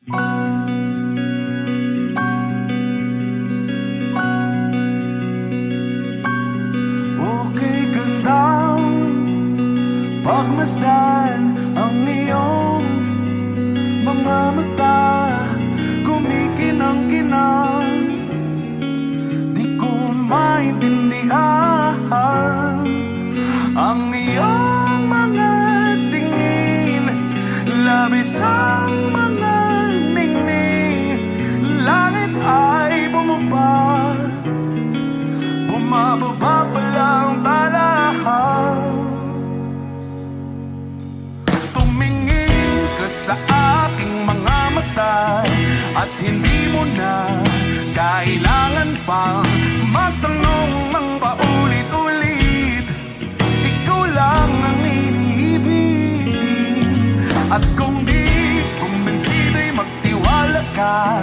Okay, gandang pagmasdan ang iyong mga mata, kumikinang-kinang, di ko maintindihan ang iyong mga tingin, labis ang mga ningning. Langit ay bumaba, bumababa pa lang talahan. Tumingin ka sa aking mga mata at hindi mo na kailangan pang magtanong ng paulit-ulit. Ikaw lang ang iniibig, at kung di kumbinsido'y magtiwala ka.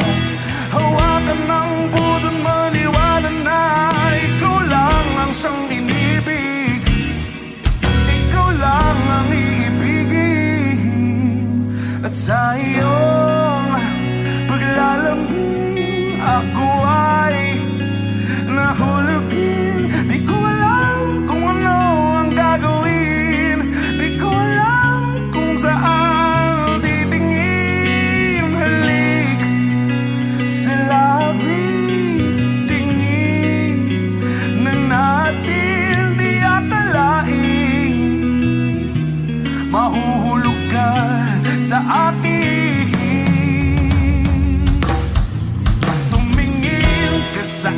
Hawakan ng puso't maniwala na ikaw lang ang siyang inibig. Ikaw lang ang iibigin, at sa iyong paglalambing ako ay nahulugin. Di ko alam kung ano ang gagawin, di ko alam kung saan titingin. Halik sa labi, tingin na natin di akalain mahuhulog ka sa akin. Tumingin ka sa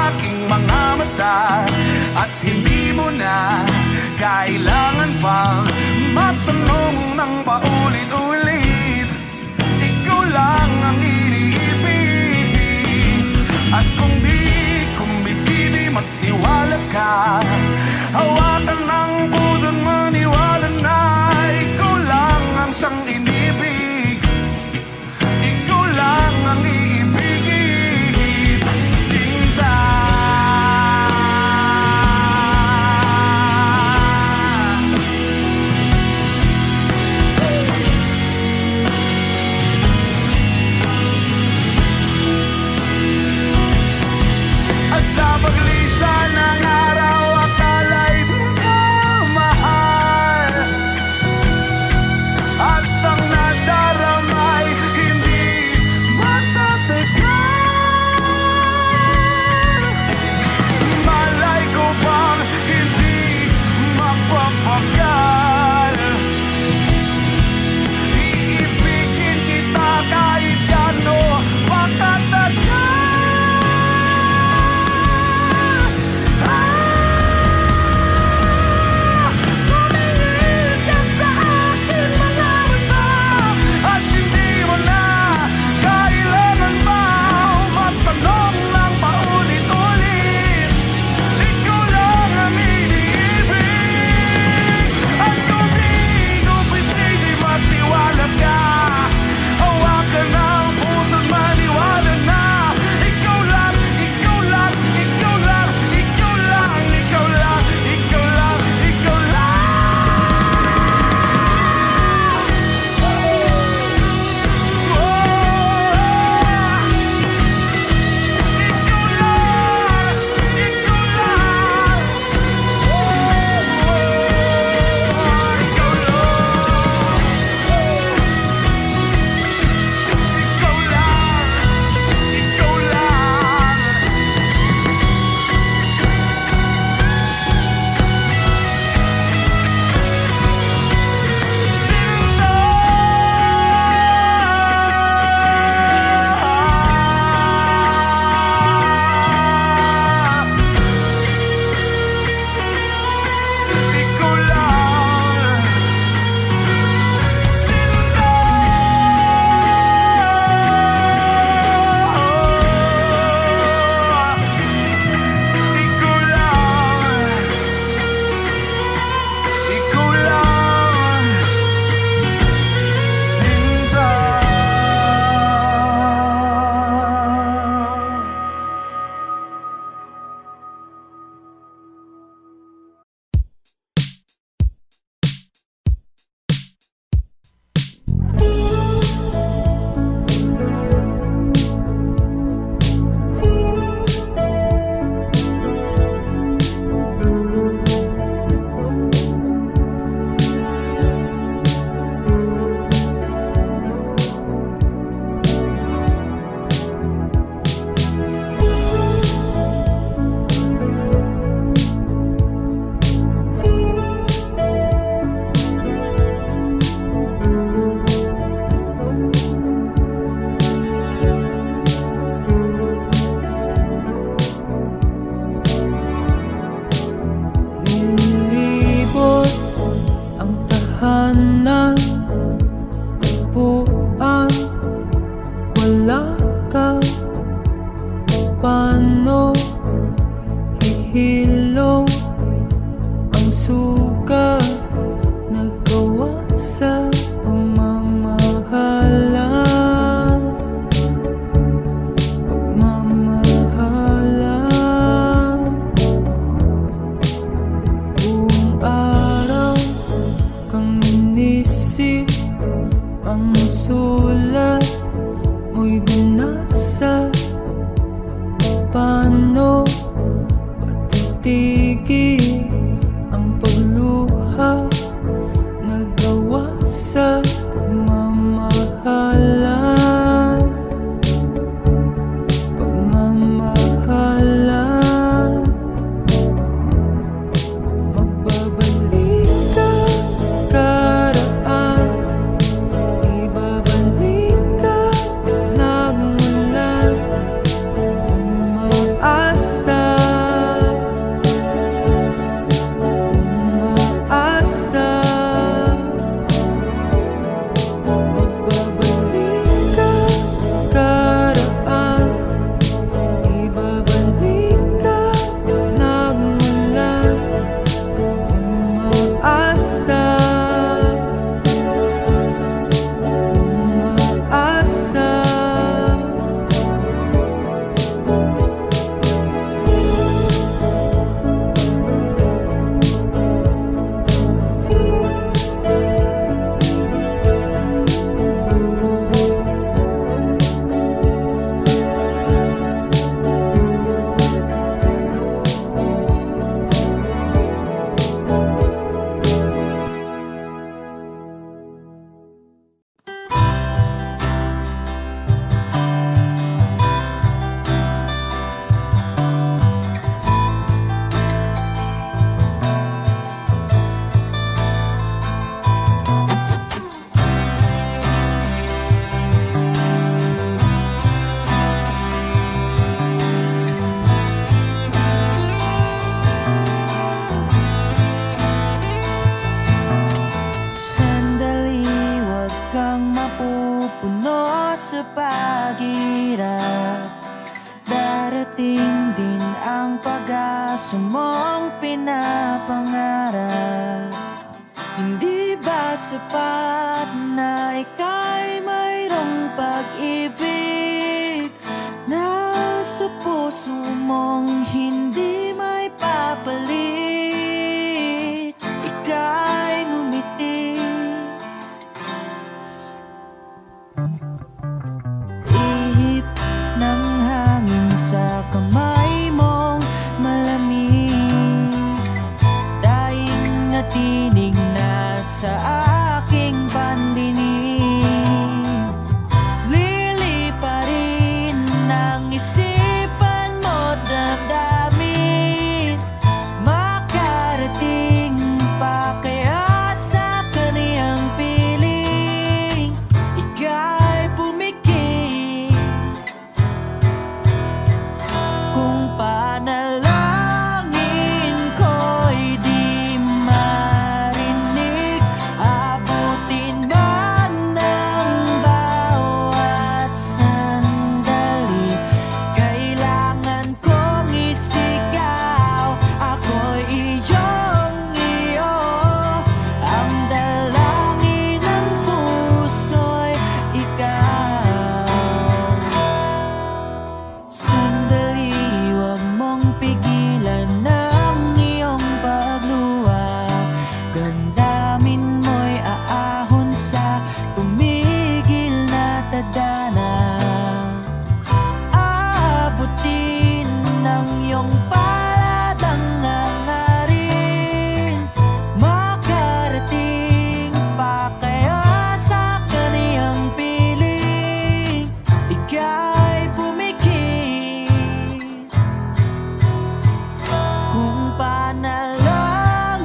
aking mga mata at hindi mo na kailangan pang matanong ng paulit-ulit. Ikaw lang ang iniibig, at kung di kumbinsido'y magtiwala ka. Hawakan ng puso't maniwala na ikaw lang ang siyang inibig. Ikaw lang ang iibigin, Sinta. puno sa paghirap. Darating din ang pag-asa mong pinapangarap. Hindi ba sapat na ika'y mayroong pag-ibig na sa puso mong hindi may papalit? Ika'y ngumiti, ihip ng hangin sa kamay mong malamig, daing na tinig na sa aking pandinig. Liliparin ng isipan mo damdamin, makarating pa kaya sa kaniyang piling. Ika'y pumikit kung panalangin ko'y di marinig. Abutin man ng bawat sandali, kailangan kong isigaw. Ako'y iyong iyo, ang dalangin ng puso'y ikaw. Sandali, huwag mong pigilan ang iyong pagluha. Damdamin mo'y aahon sa tumigil na tadhana. Aabutin ng iyong palad ang hangarin, makarating pa kaya sa kaniyang piling. Ika'y pumikit kung panalangin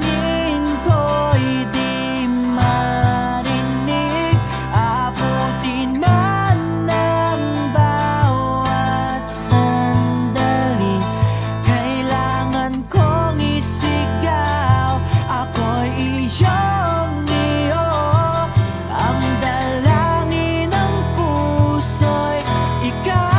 ko'y di marinig. Abutin man ng bawat sandali, kailangan kong isigaw. Ako'y iyong iyo, ang dalangin ng puso'y ikaw.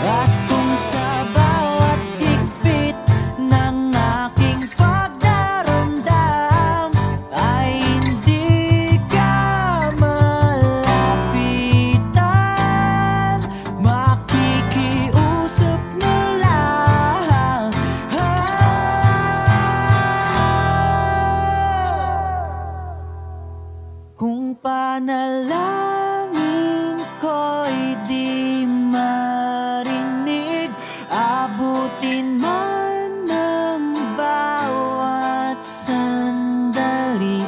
At kung sa bawat higpit ng aking pagdaramdam ay hindi ka malapitan, makikiusap na lang. Kung panalangin ko'y di marinig, abutin man ng bawat sandali,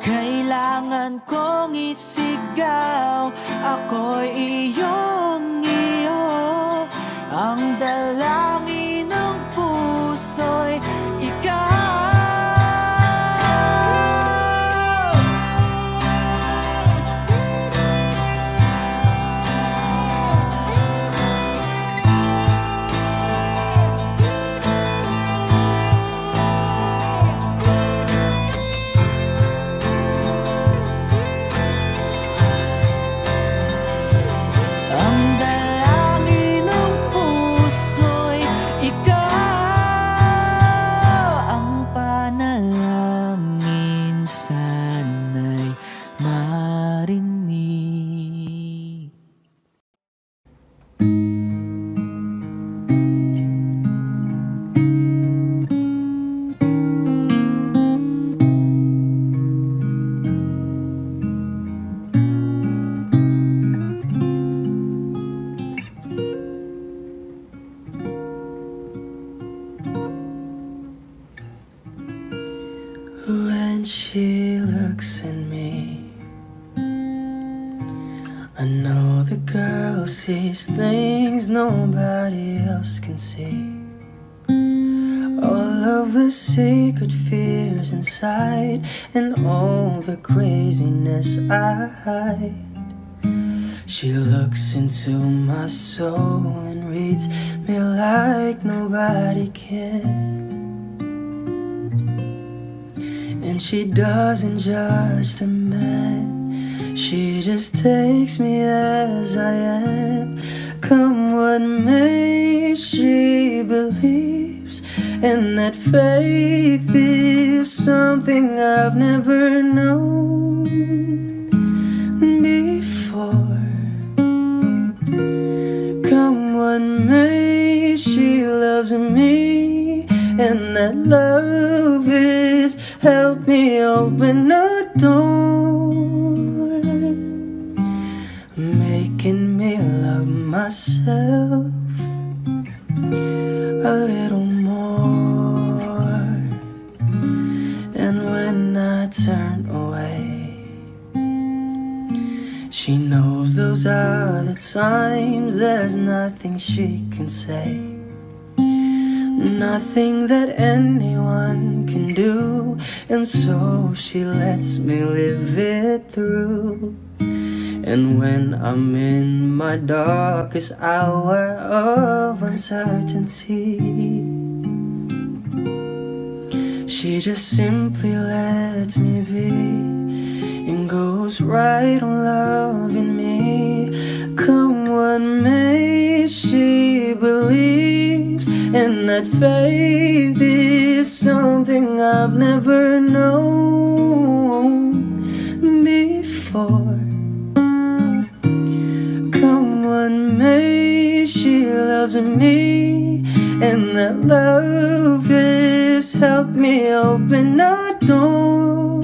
kailangan kong isigaw. Ako'y iyong iyo, ang dalangin ng puso'y ikaw. Ang dalangin ng puso'y ikaw, ang panalangin sana'y marinig. When she looks at me, I know the girl sees things nobody else can see. All of the secret fears inside and all the craziness I hide. She looks into my soul and reads me like nobody can. And she doesn't judge the man, she just takes me as I am. Come what may, she believes, and that faith is something I've never known before. Come what may, she loves me, and that love is help me open a door, making me love myself a little more. And when I turn away, she knows those are the times there's nothing she can say, nothing that anyone can do, and so she lets me live it through. And when I'm in my darkest hour of uncertainty, she just simply lets me be and goes right on loving me. Come what may, she believes, and that faith is something I've never known before. Come what may, she loves me, and that love has helped me open a door,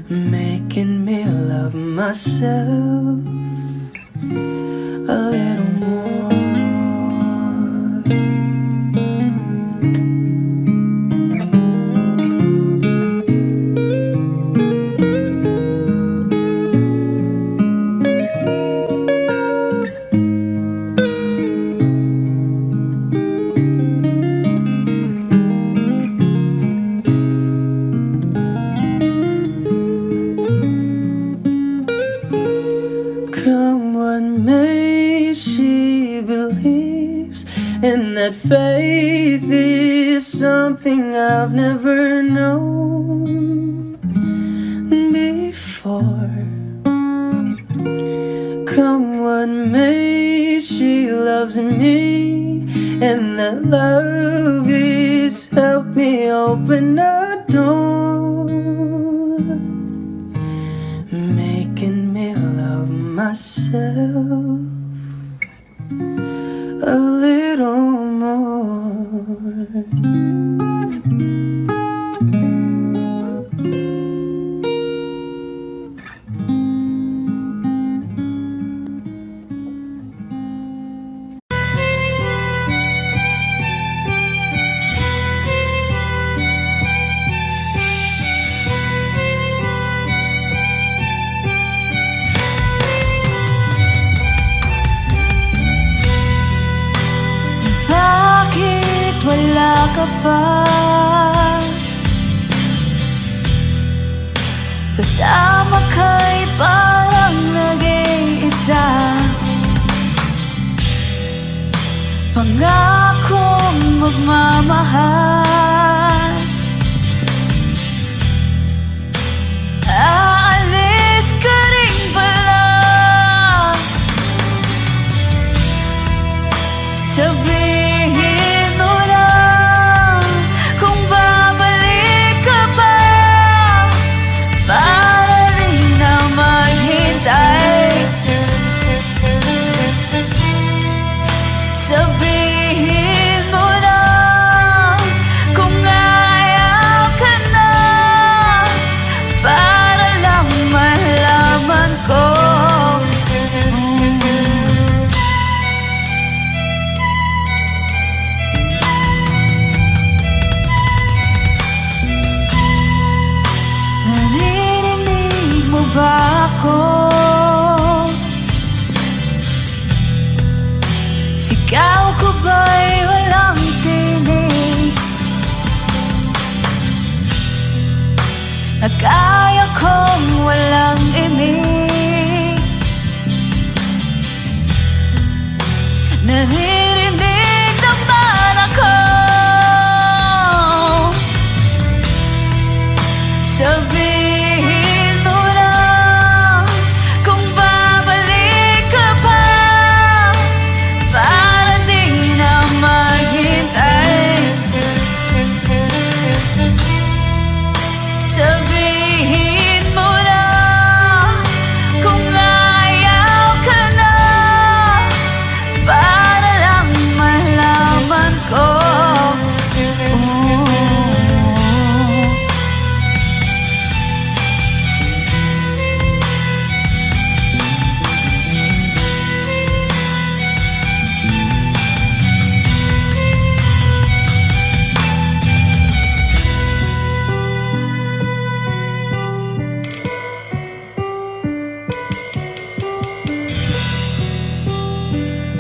making me love myself a little more. And that faith is something I've never known before. Come what may, she loves me, and that love is helped me open a door, making me love myself a little more. Wala ka pa kasama ka'y parang nag-iisa. Pangakong magmamahal, aalis ka rin pala. Sabihin mo lang kung babalik ka pa, para rin na maghintay. Sabihin mo lang naririnig naman ako. Sabihin mo na kung babalik ka pa, para di na maghintay. Sabihin mo na kung ayaw ka na, para lang malaman ko.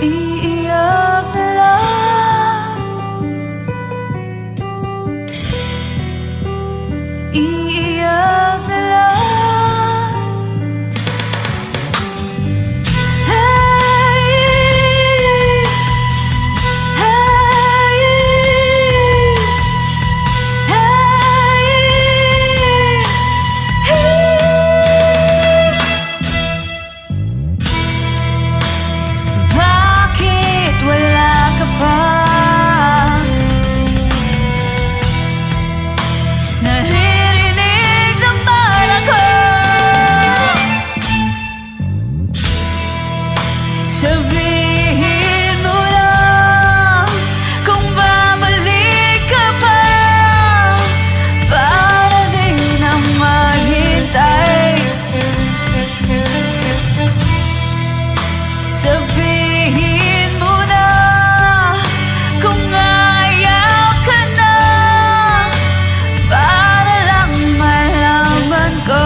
Iiyak na lang, iiyak na lang. Hey, hey, bakit wala ka pa? Naririnig naman ako. Sabihin mo lang kung babalik ka pa, para di na maghintay. Sabihin mo na kung ayaw ka na, para lang malaman ko.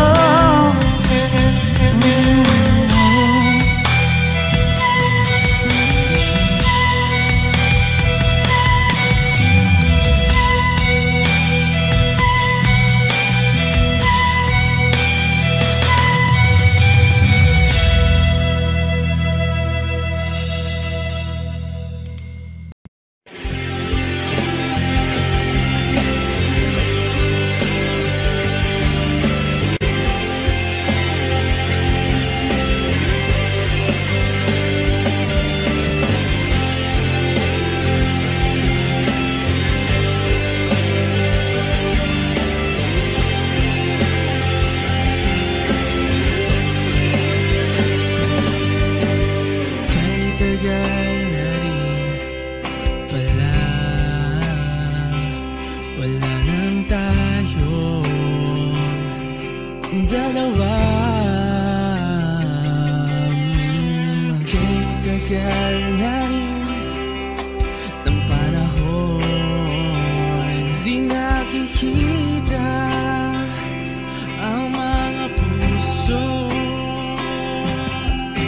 Tagal na rin pala, wala nang tayong dalawa. Tagal na rin ng panahon, di nakikita ang mga puso.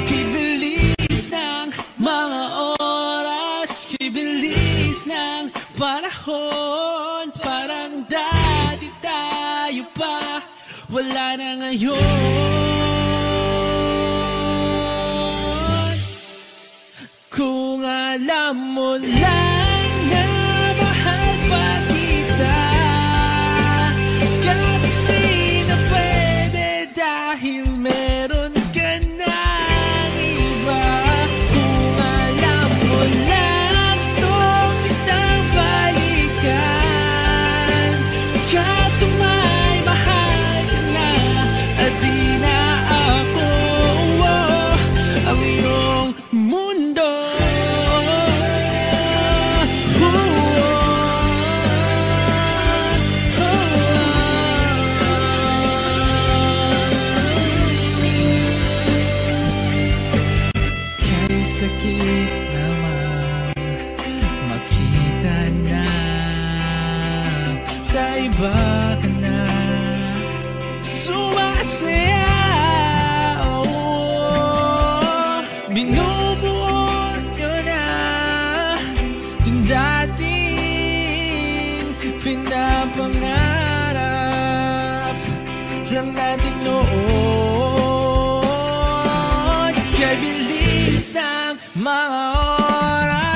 Kibilis ng mga oras, kibilis ng panahon, parang dati tayo pa, wala na ngayon. Kung alam mo lang na mahal pa kita, kahit di na pwede dahil meron ka ng iba. Kung alam mo lang gusto kitang balikan, kaso may mahal ka na at di na ako ang iyong mundo. Sakit naman makita na sa iba ka na sumasaya. Binubuo nyo na yung dating pinapangarap lang natin noon. Kaya bilis ng mga oras,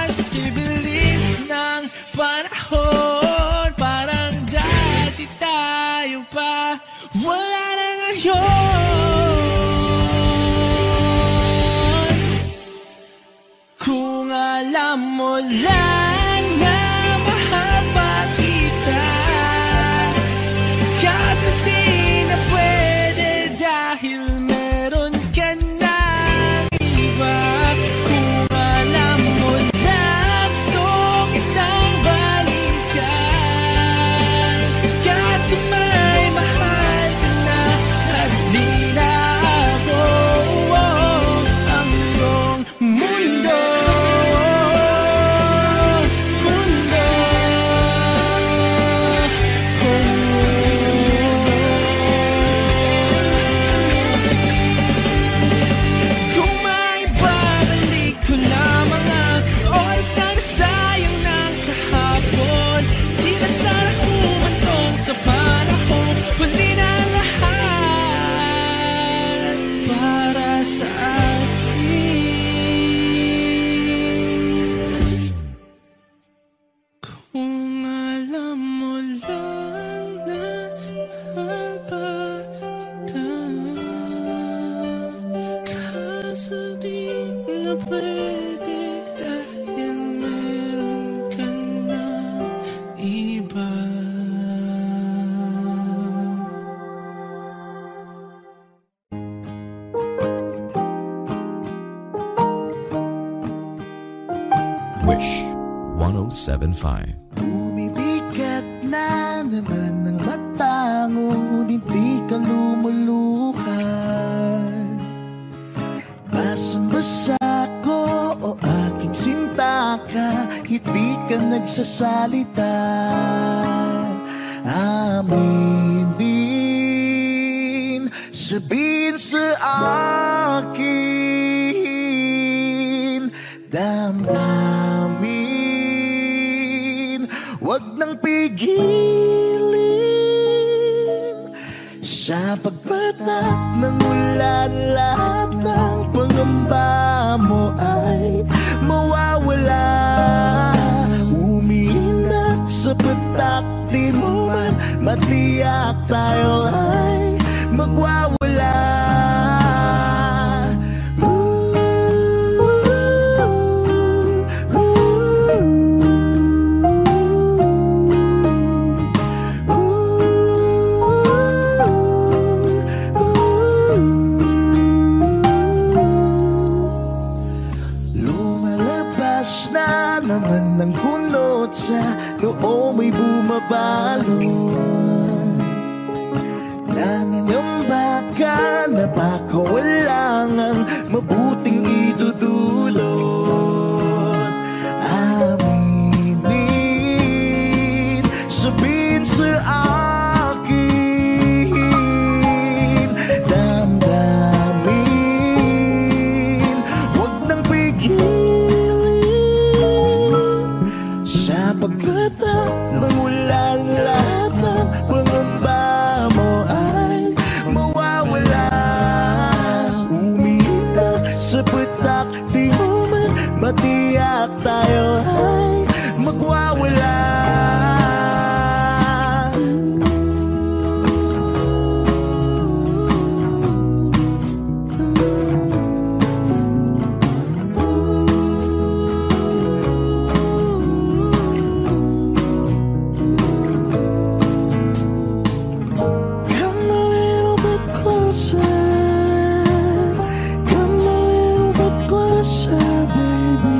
lang na mahal pa kita, kaso di na pwede dahil meron ka na iba. Kung alam mo lang gusto kitang balikan, kasi may mahal ka na at di na ako ang iyong mundo. Kung may babalik ko lamang ang oras na nasayang ng kahapon, di na sana humantong sa panahon. Huli na lahat para sa akin. Kung alam mo lang na mahal pa kita, kaso di na pwede dahil meron ka na iba. Wish 1075. Bumibigat na naman ang mata, ngunit di ka lumuluhan. Basang-basa ko o aking sinta ka, hindi ka nagsasalita. Aminin, sabihin sa akin, damdamin, wag nang pigilin. Sa pagpatak ng ulan, lahat ng pangamba mo ay mawawala. Umiinak sa patak, di mo man matiyak, tayo ay magwawala. Lumalabas na naman ng kunot sa noo may bumabalon. Nangangamba ka na baka walang ang mabuting idudulot. Aminin, sabihin sa akin, damdamin, wag nang pigilin. Sa pagpatak ng ulan, lahat ng pangamba mo ay mawawala. Umiinak sa patak, di mo man matiyak, tayo ay magwawala. Come a little bit closer, come a little bit closer, baby.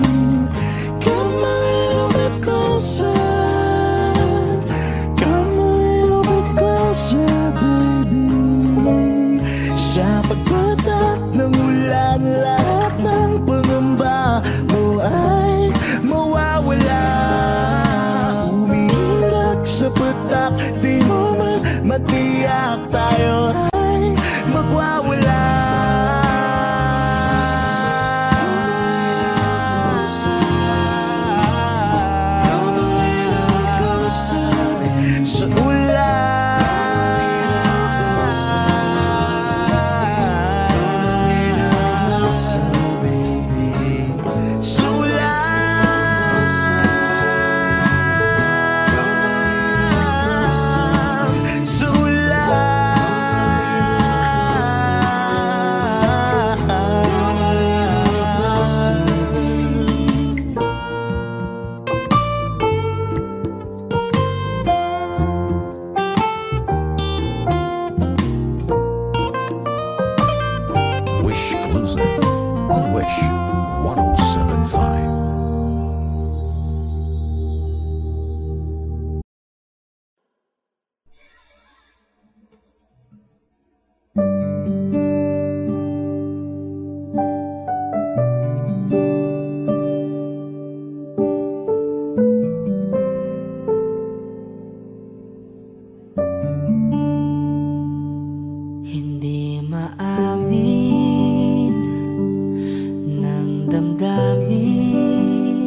damdamin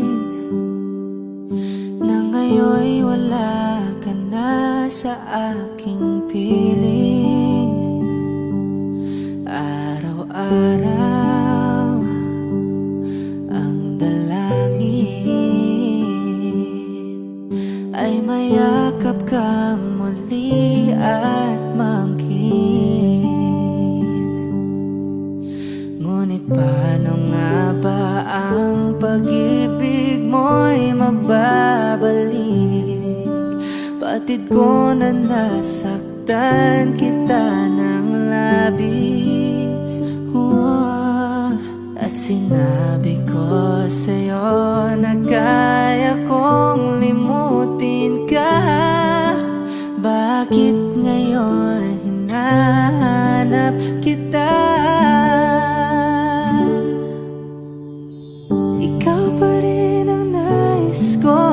na ngayon'y wala ka na sa aking piling. Araw-araw ang dalangin ay mayakap kang muli at mangkin. Ngunit paano nga ba ang pag-ibig mo'y magbabalik? Batid ko na nasaktan kita ng labis. At sinabi ko sa'yo na kaya kong limutin ka. Bakit ngayon hinahanap kita? Ikaw pa rin ang nais ko,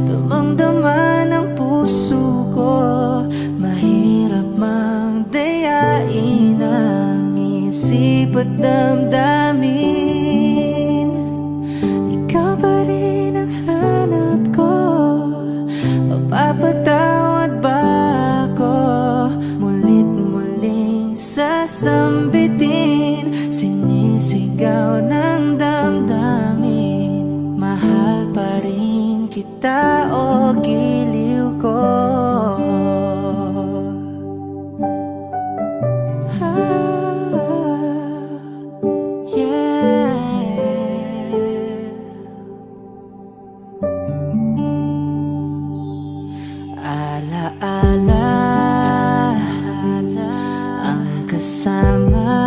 damang-dama ng puso ko. Mahirap mang dayain ang isip at damdamin. Ikaw pa rin ang hanap ko, mapapatawad ba ako? Mulit-muling sasambitin, sinisigaw ng damdamin. Mahal pa rin kita o giliw ko? Alaala ang kasama,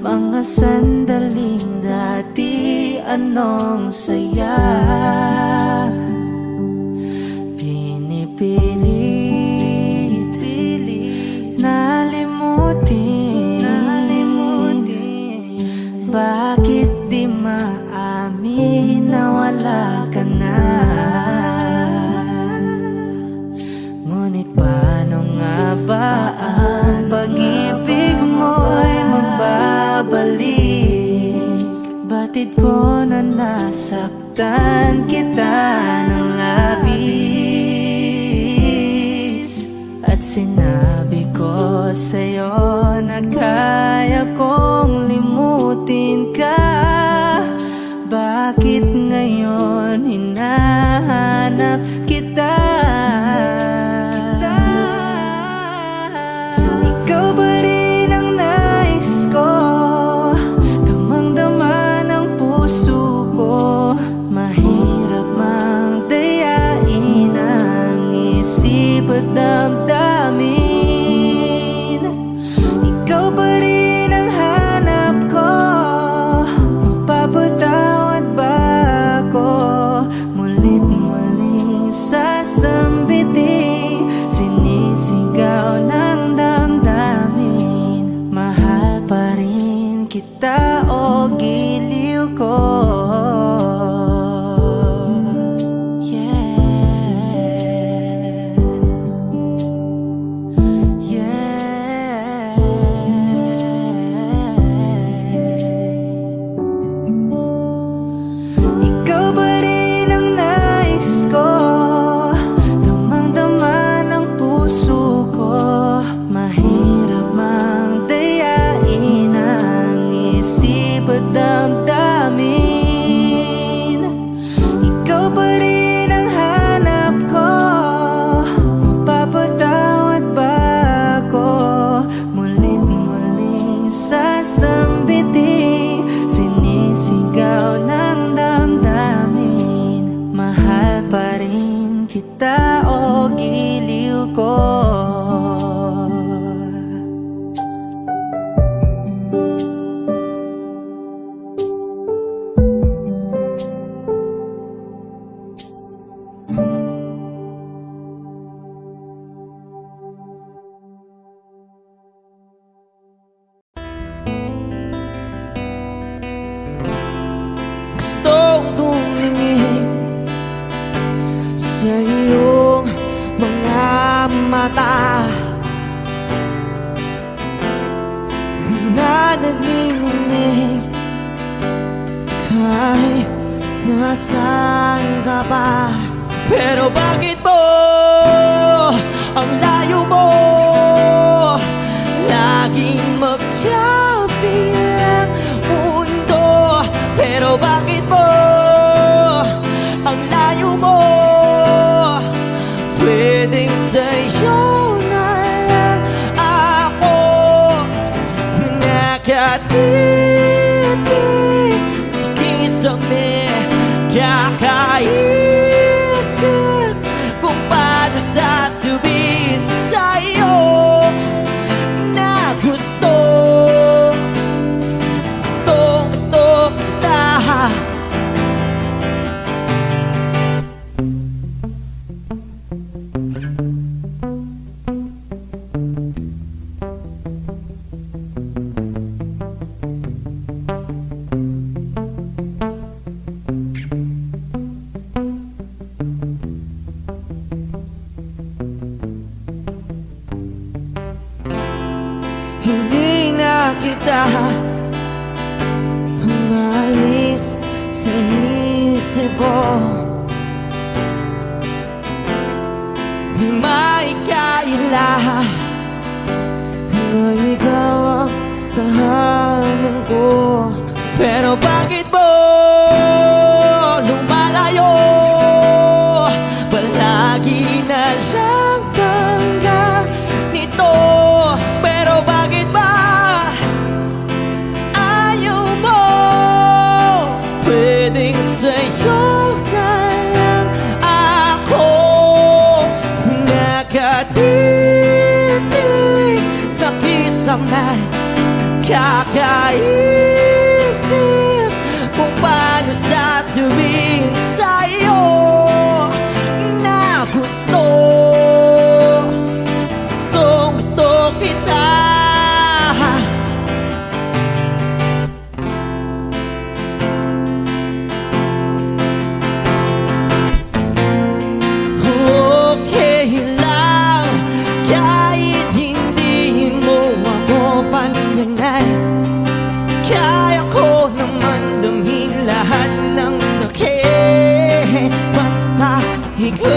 mga sandaling dati anong saya. Pinipilit nalimutin. Bakit di maamin na wala ka na? Ngunit paano nga ba ang pag-ibig mo'y magbabalik? Batid ko na nasaktan kita ng labis. At sinabi ko sa'yo na kaya kong limutin ka. Bakit ngayon hinahanap kita? Ikaw ba rin ang nais ko, damang-dama ng puso ko. Mahirap mang dayain ang isip at damdamin. Ikaw ba rin ang hanap ko, mapapatawad ba ako? Mulit-muling sasambitin, sinisigaw ng damdamin. Mahal pa rin kita o giliw ko? Ikaw ba rin ang nais ko, damang-dama ng puso ko. Mahirap mang dayain ang isip at damdamin. Ikaw ba rin ang hanap ko, mapapatawad ba ako? Mulit-muling sasambitin, sinisigaw ng damdamin. Mahal pa rin kita o giliw ko? Nasaan ka ba? Pero bakit mo ang layo mo? Laging magkabilang mundo. Pero bakit mo ang layo mo? Pwedeng sa'yo na lang ako nakatitig sa kisame. Kakaisip kung paano sasabihin sa'yo na gusto kita. Hindi na kita umalis sa isip ko. Di maikaila na ikaw ang tahanan ko. Pero bakit mo lumalayo? Palagi na lang tangga nito. Pero bakit ba ayaw mo? Pwedeng sa'yo na lang ako nakatitig sa kisame. Kakaisip kung paano sasabihin sa'yo na gusto kita. Okay lang kahit hindi mo ako pansinin. Kaya ko naman damhin lahat ng sakit basta ikaw.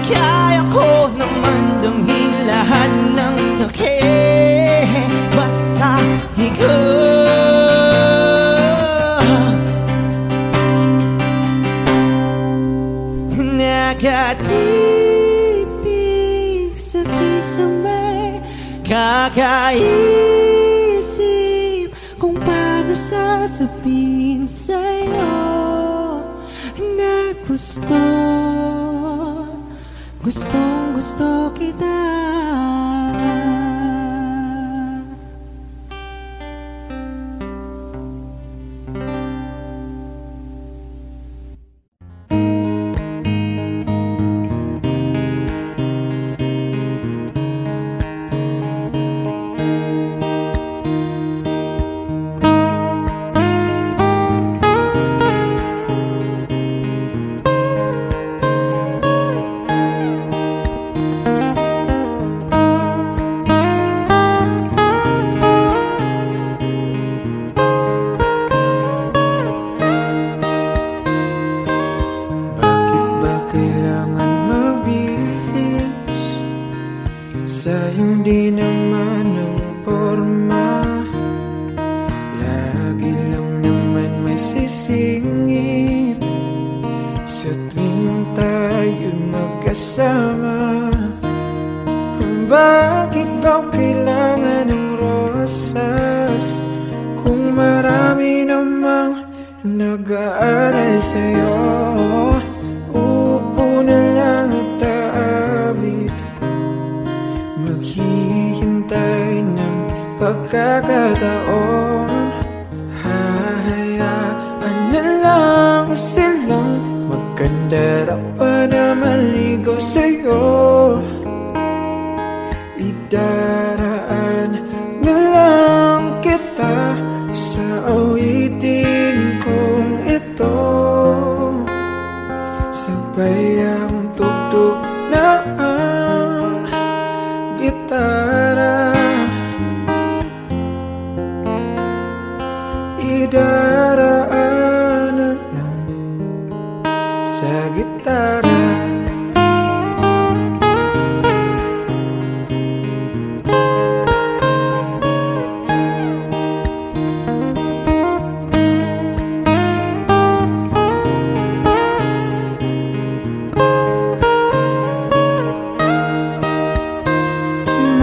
Kaya ko naman damhin lahat ng sakit basta ikaw. Nakatipig sa kisame. Kakaisip kung paano sasabihin sa'yo na gustong kita. Sayang di naman ang porma. Lagi lang naman may sisingit sa tuwing tayo magkasama. Bakit daw kailangan ng rosas kung marami namang nag-aalay sa'yo? Upo na lang at aawit, maghihintay ng pagkakataon. Hahayaan na lang silang magkandara pa na maligaw sa'yo. Idaraan na lang kita sa awitin kong ito. Sa gitara.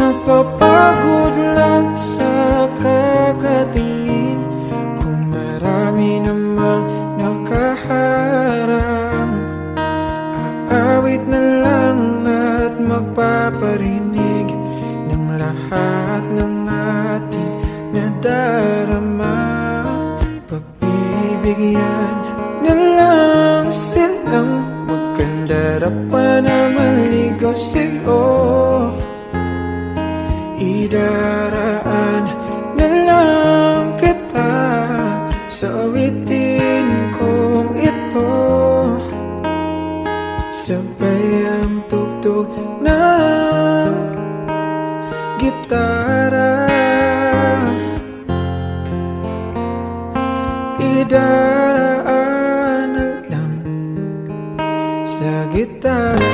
Napapagod lang sa kakatingin kung marami namang nakaharang. Aawit na lang at magpaparinig ng lahat ng ating nadarama. Pagbibigyan na lang silang magkandara pa na maligaw sa'yo. Idaraan na lang kita sa awitin kong ito. Sabay ang tugtog ng gitara. Idaraan na lang sa gitara.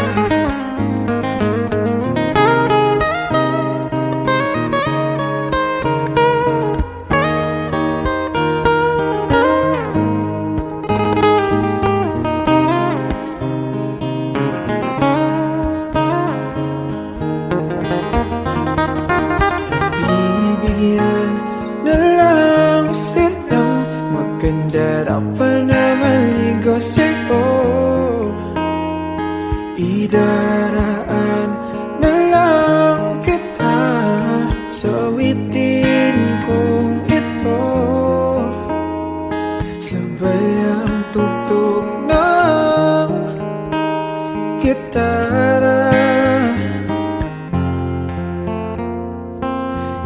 Idaraan na lang kita sa awitin kong ito. Sabay ang tugtog ng gitara.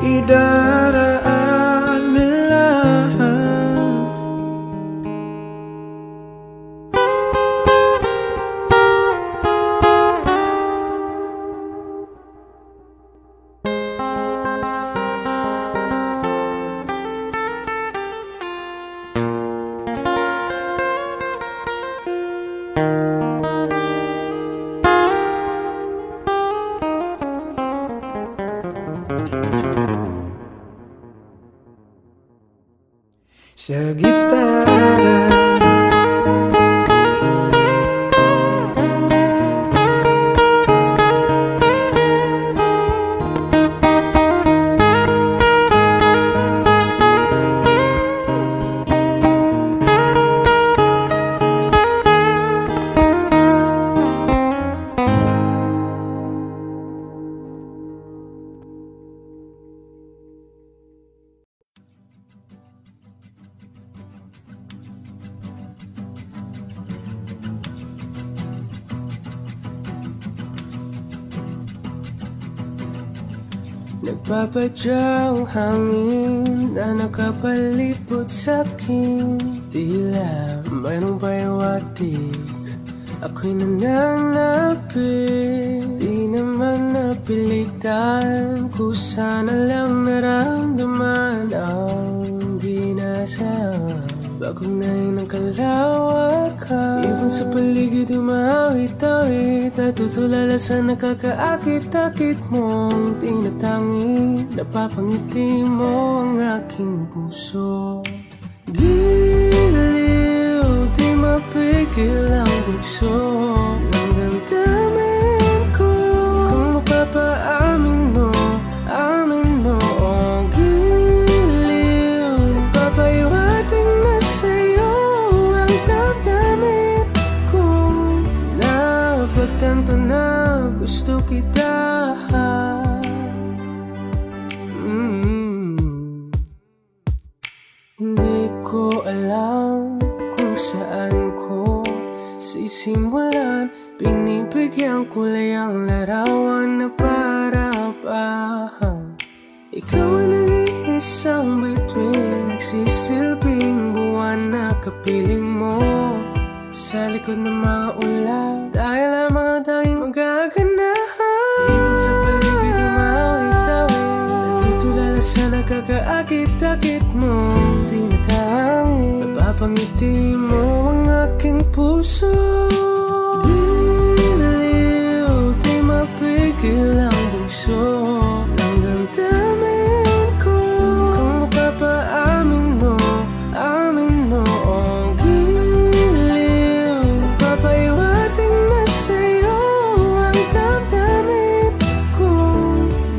Idaraan na lang. Sa gitara. Nagpapadyang hangin na nakapalipot sa'kin. Tila mayroong payawatik, ako'y nananapit. Di naman napilitan, kusana lang naramdaman ang binasa. Bagong nahin ng kalawakan, ibon sa paligid umawit-awit. Natutulala sa nakakaakit-akit mong tinatangi. Napapangiti mo ang aking puso. Giliw, di mapigil ang bugso ng damdamin ko. Kung mapapaamin mo, amin mo. Oh, giliw, papaiwating na sa'yo ang damdamin ko. Napagtanto na gusto kita. Hindi ko alam kung saan ko sisimulan. Binibigyan kulay ang larawan na para-parahan. Ikaw ang nag-iisang bituin, nagsisilbing buwan na kapiling mo. Sa likod ng mga ulap, dahil ang mga tanging magaganahan. Ibon sa paligid umawit-awit, natutulala sa nakakaakit-akit mo. Tinatangi, napapangiti mo ang aking puso. kilang bugso ng damdamin ko. Kung mapapaamin mo, amin mo ang giliw. Papaiwating na sa'yo ang damdamin ko.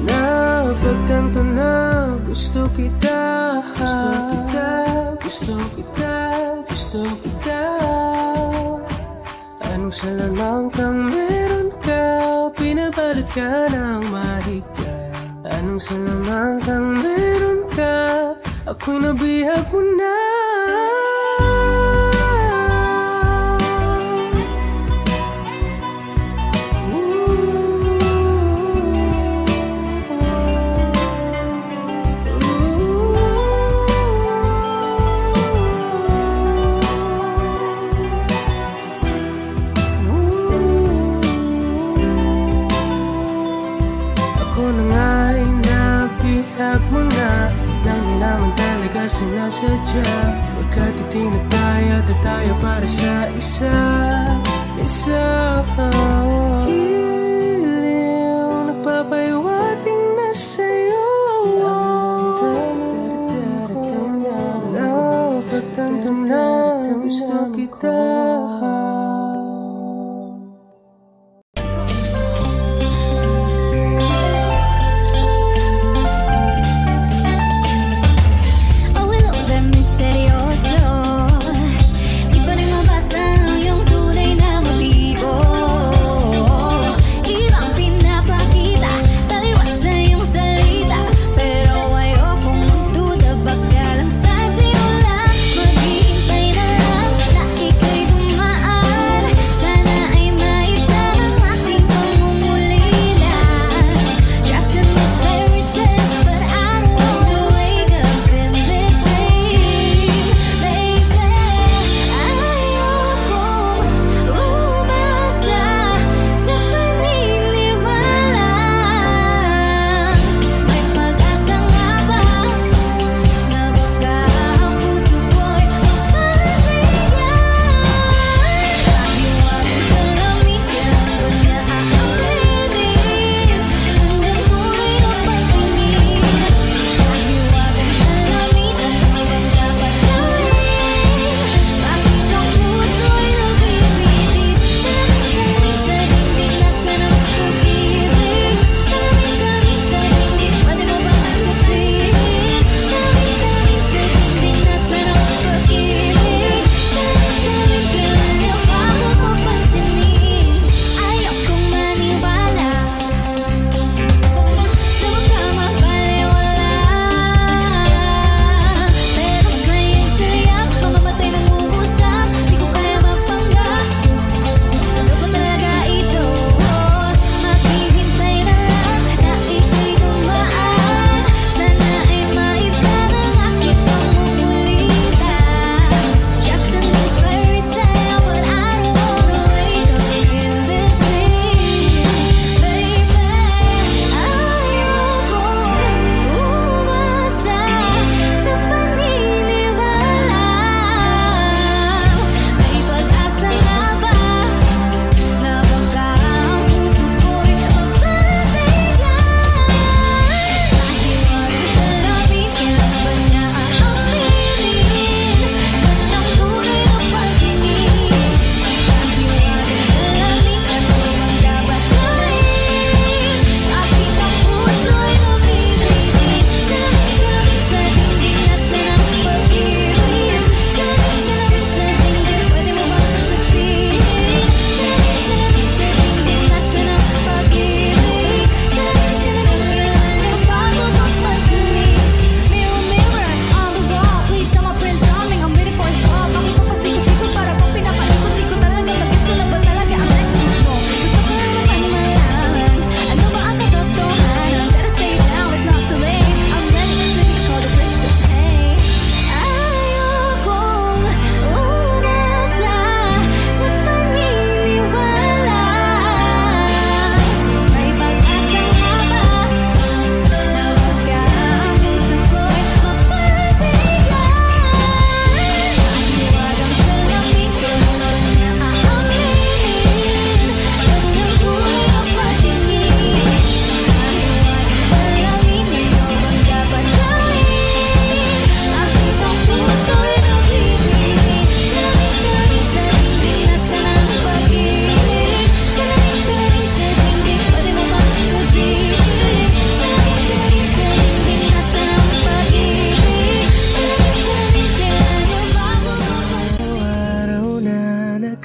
Napagtanto na gusto kita, gusto kita, gusto kita, gusto kita. Anong salamang kang meron ka, pinabalot ka ng mahigpit. Anong salamang kang meron ka, ako'y nabihag mo na. Sinasadya, pagkat itinag tayo at tayo para sa isa. Giliw, nagpapaiwating na sa'yo. Napagtanto na gusto kita. Maghihintay na lang na ika'y dumaan.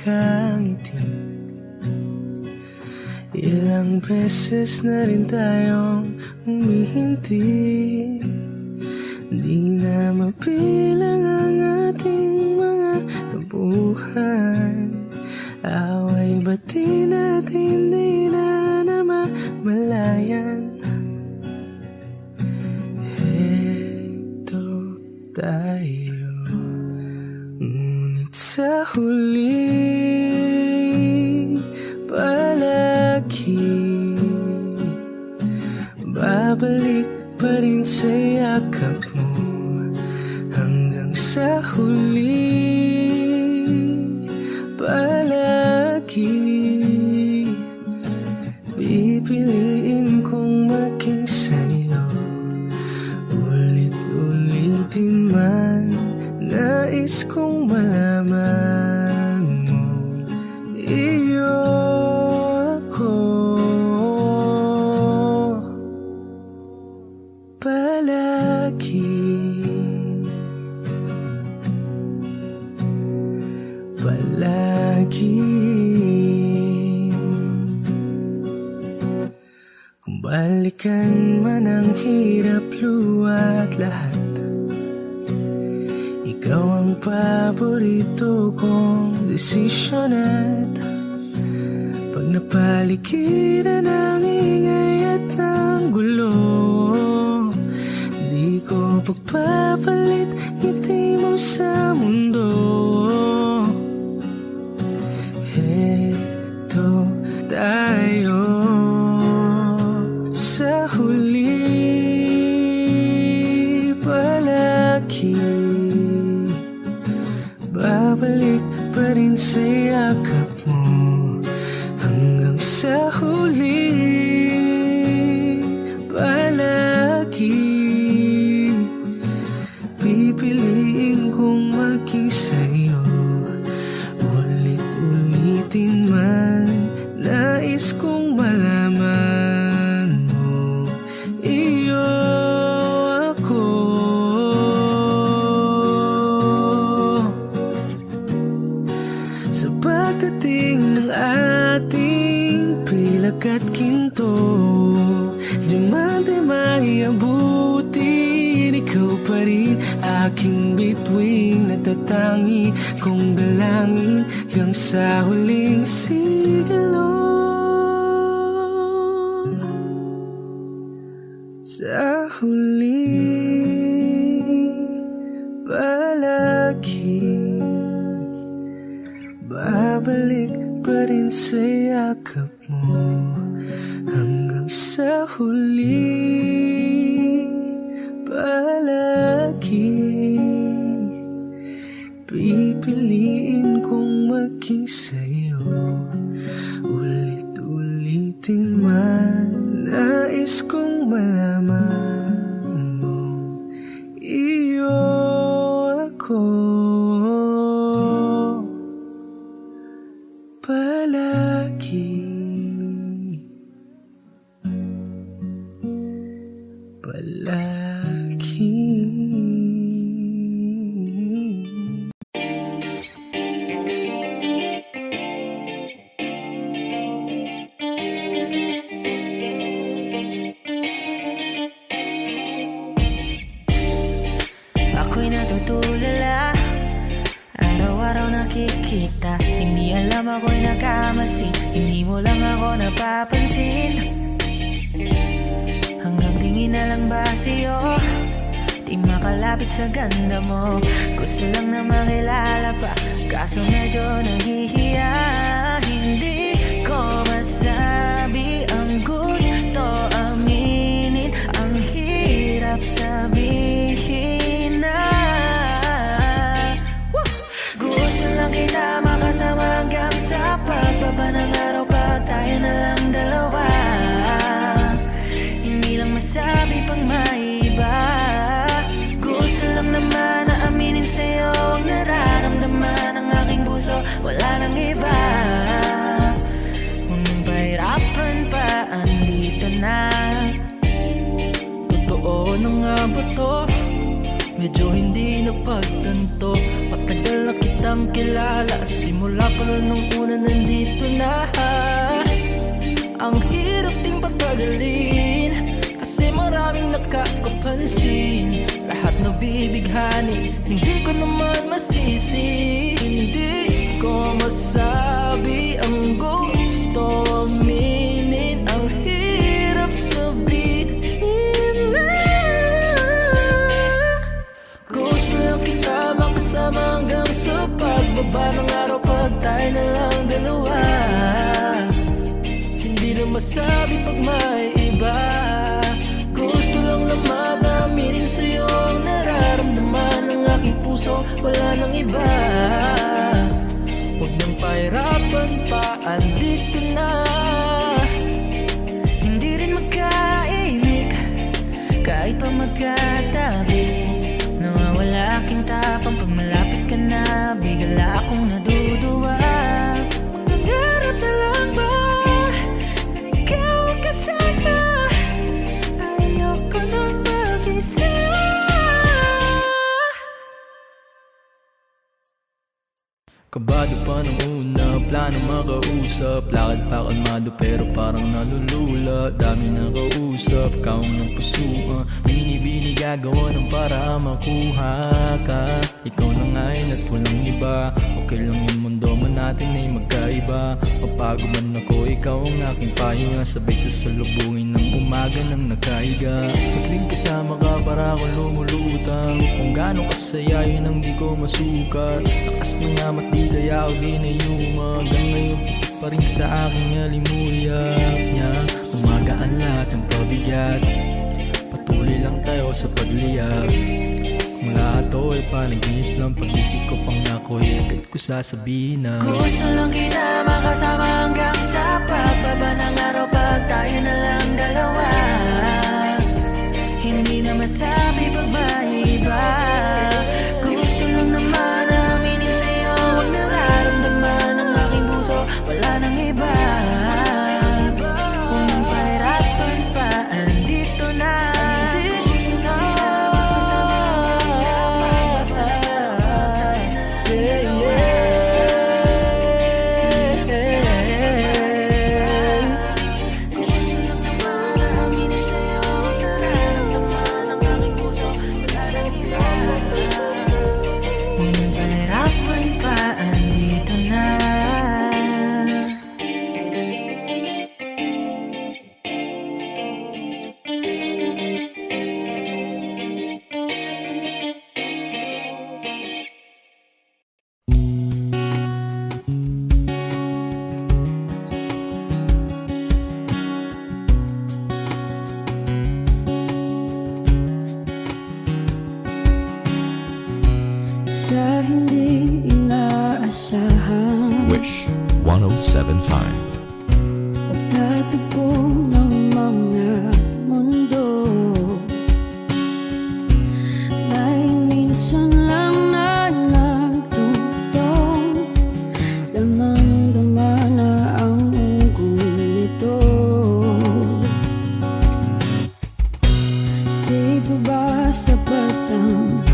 kang itim. Ilang beses na rin tayong humihinti, di na mapilang ang ating mga tampuhan. Away ba't di natin di na namamalayan? Heto tayo, ngunit sa huli palagi babalik pa rin sa yakap mo. Hanggang sa huli palagi pipiliin kong maging sa'yo. Ulit-ulitin man nais kong malaman mo, iyo ako. Palagi, palagi. Kung balikan man ang hirap, luwa't lahat, ikaw ang paborito kong desisyon. At pag napaligiran ng ingay at ng gulo, di ko pagpapalit ngiti mo sa mundo. Heto tayo sa huli palagi, babalik pa rin sa yakap mo. Hanggang sa huli palagi pipiliin kong maging sa'yo. Ulit-ulitin man nais kong malaman mo, iyo ako. Sa pagdating ng ating pilak at ginto, diamante may abutin, ikaw pa rin aking bituin. Natatangi kong dalangin hanggang sa huling sigalon. Sa huli palagi babalik pa rin sa yakap mo. Hanggang sa huli palagi pipiliin kong maging sa'yo. Ulit-ulitin man nais kong malaman mo, iyo ako. Palagi, palagi. Ako'y natutulala, araw-araw nakikita. Hindi alam ako'y nakamasi, hindi mo lang ako napapansin. Hanggang tingin na lang ba sa'yo, di makalapit sa ganda mo. Gusto lang na makilala pa, kaso medyo nahihiya. Hindi ko masabi ang gusto aminin, ang hirap sabihin na. Gusto lang kita makasama hanggang sa pagbaba ng araw, pag tayo na lang dalawa. Hindi lang masabi pang maiba, gusto lang naman na aminin sa'yo ang nararamdaman ng aking puso. Wala nang iba, huwag nang pahirapan pa, andito na. Totoo na nga ba to? Medyo hindi napagtanto, matagal na kitang kitang kilala. Simula pa nung una nandito na. Ang hirap ding patagalin kasi maraming nakakapansin. Lahat nabibighani, hindi ko naman masisi. Hindi ko masabi ang gusto aminin. Ang hirap sabihin na gusto lang kita makasama hanggang sa pagbaba ng araw. Pag tayo na lang dalawa, hindi na masabi pag may iba. Gusto lang naman aminin sa'yo ang nararamdaman ng aking puso. Wala nang iba. Huwag nang pahirapan pa, andito na. Hindi rin magkaimik kahit pa magkatabi. Nawawala aking tapang pag malapit ka na. Bigla akong naduduwa. Mangangarap na lang ba na ikaw ang kasama? Ayoko nang mag-isa. Kabado pa ng una, plano makausap. Lakad pa kalmado pero parang nalulula. Dami na kausap, kaong ng pusuan. Binibini gagawa ng para makuha ka. Ikaw na ngayon at walang iba. Okay lang yung mundo man natin ay magkaiba. Mapagod man ako, ikaw ang aking pahinga. Sabay sasalubungin ng umaga ng nagkaiga. Tuwing kasama ka para ako lumulutang. Kung gaano kasaya yun ang di ko masukat. Lakas ng amat di kaya ako di na yuma. Hanggang ngayon pitik pa rin sa aking alimuyak niya. Umagaan lahat ng pabigat. Patuloy lang tayo sa pagliyab. Kung lahat to ay panaginip lang, pag-isip ko pang ako'y agad ko sasabihin na gusto lang kita makasama hanggang sa pagbaba ng araw. Pag tayo na lang dalawa, hindi na masabi pag may iba. Gusto lang naman aminin sa'yo ang nararamdaman ng aking puso. Wala nang iba. Kung nang pahirapan pa, andito na. Gusto lang kita makasama hanggang sa pagbaba ng araw. Pag tayo na lang dalawa, gusto lang naman aminin sa'yo ang nararamdaman ng aking puso. Wala nang iba. Kung nang pahirapan pa, andito na. Sa hindi inaasahan Wish 1075. pagtatagpo ng mga mundo, may minsan lang na nagtutong. Damang-dama na ang unggoy nito. Di ba ba sapat ang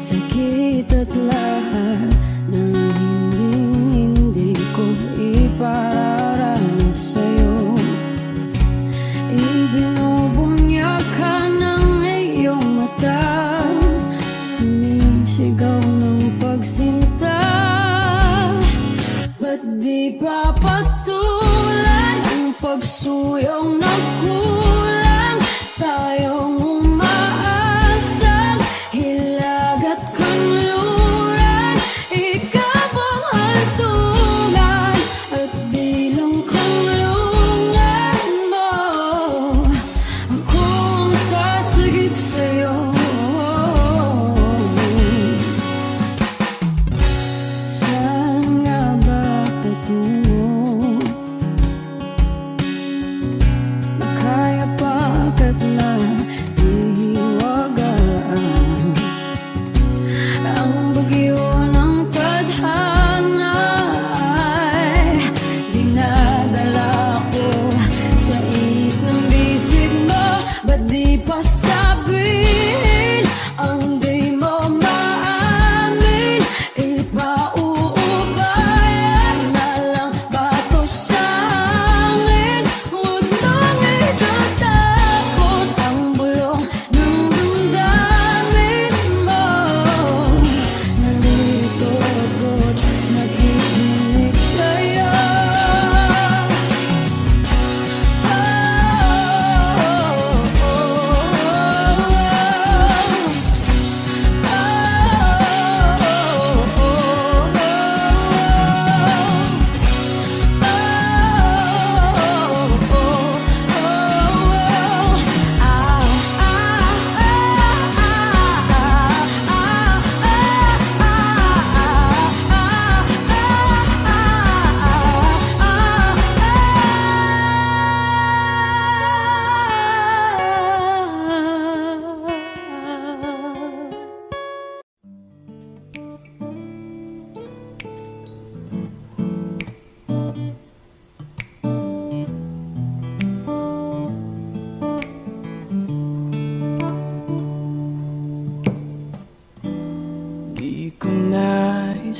sakit at lahat ng hindi ko ipararanas sa'yo? Ibinubunyag ka ng iyong mata, sumisigaw ng pagsinta. Ba't di pa patuloy ang pagsuyong nagkulang? Tayong umaasang hilag at kanluran. Ikaw ang hantungan at bilang kanlungan mo. Ako ang sasagip sa'yo. Saan nga ba patungo?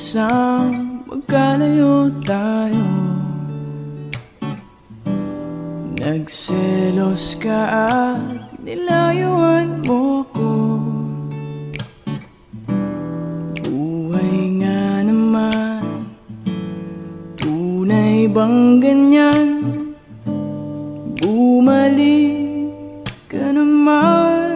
isang magkalayo tayo. Nagselos ka at nilayuan mo ko. Buhay nga naman, tunay bang ganyan? Bumalik ka naman.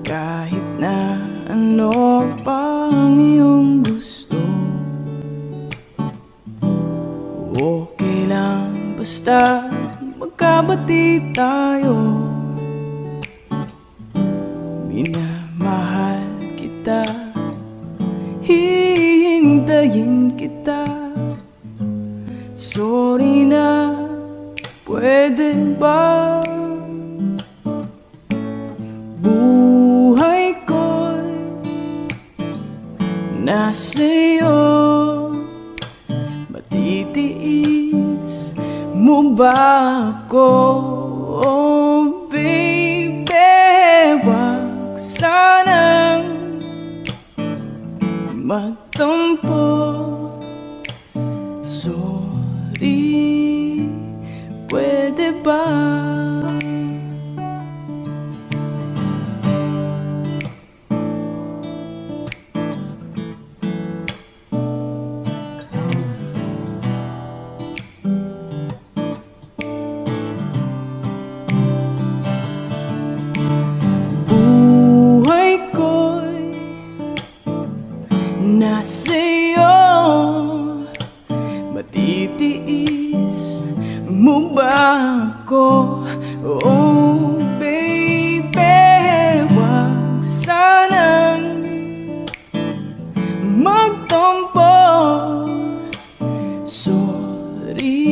Kahit na ano pa ang iyong gusto, okay lang basta magkabati tayo. Minamahal kita, hihintayin kita. Sorry na, pwede ba? Buhay ko'y nasa'yo. Matitiis mo ba ako? Oh baby, wag sanang magtampo. Sorry, pwede ba? Nasa'yo, matitiis mo ba ako? Oh baby, wag sanang magtampo. Sorry,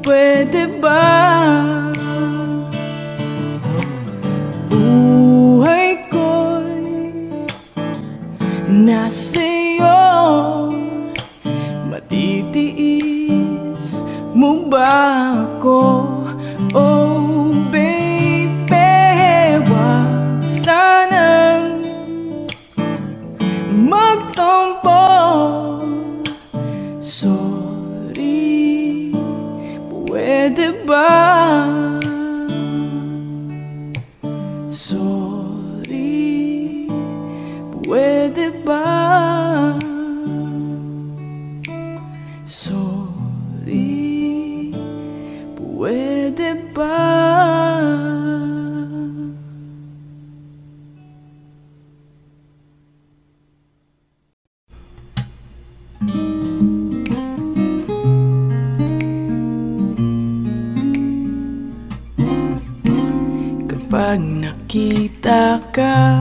pwede ba? Nasa'yo, matitiis mo ba ako? Oh baby, wag sanang magtampo. Sorry, pwede ba? Sorry, pwede ba? Sorry, pwede ba? Kapag nakita ka,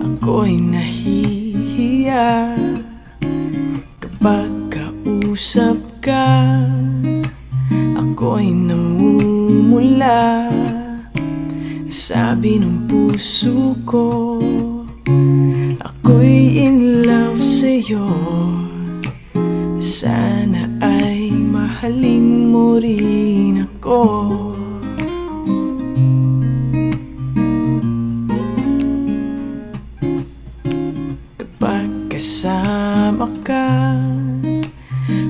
ako'y nahihiya. Kapag kausap ka, ako'y namumula. Sabi ng puso ko, ako'y in love sa'yo. Sana ay mahalin mo rin ako. Kasama ka,